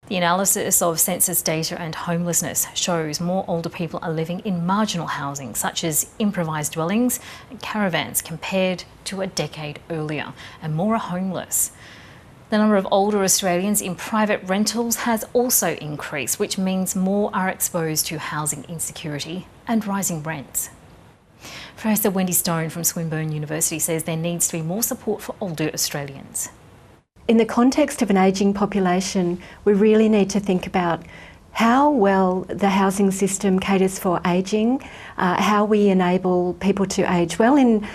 The analysis of census data and homelessness shows more older people are living in marginal housing, such as improvised dwellings and caravans, compared to a decade earlier, and more are homeless. The number of older Australians in private rentals has also increased, which means more are exposed to housing insecurity and rising rents. Professor Wendy Stone from Swinburne University says there needs to be more support for older Australians. In the context of an ageing population, we really need to think about how well the housing system caters for ageing, how we enable people to age well and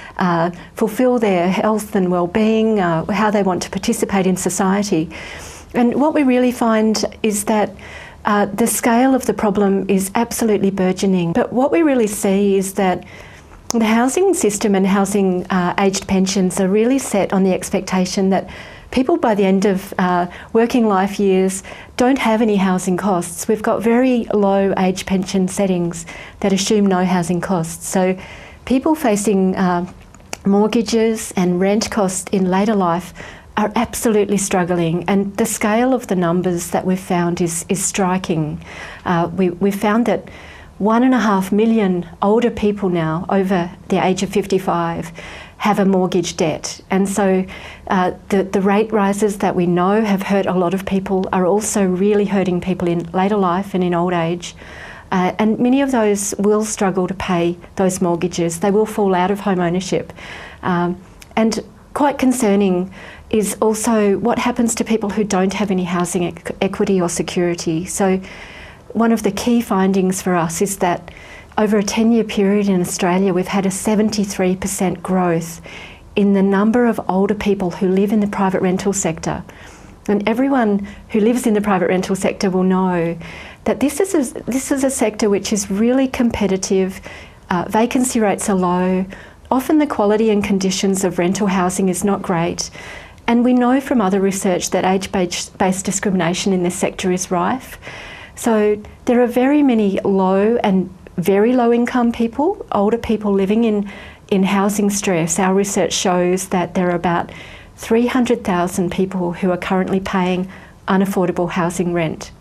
fulfil their health and well-being, how they want to participate in society. And what we really find is that the scale of the problem is absolutely burgeoning. But what we really see is that the housing system and housing aged pensions are really set on the expectation that people by the end of working life years don't have any housing costs. We've got very low age pension settings that assume no housing costs. So people facing mortgages and rent costs in later life are absolutely struggling, and the scale of the numbers that we've found is striking. We've found that 1.5 million older people now over the age of 55 have a mortgage debt, and so the rate rises that we know have hurt a lot of people are also really hurting people in later life and in old age, and many of those will struggle to pay those mortgages. They will fall out of home ownership, and quite concerning is also what happens to people who don't have any housing equity or security. So one of the key findings for us is that over a 10-year period in Australia, we've had a 73% growth in the number of older people who live in the private rental sector. And everyone who lives in the private rental sector will know that this is a sector which is really competitive, vacancy rates are low, often the quality and conditions of rental housing is not great, and we know from other research that age-based discrimination in this sector is rife. So there are very many low and very low income people, older people living in housing stress. Our research shows that there are about 300,000 people who are currently paying unaffordable housing rent.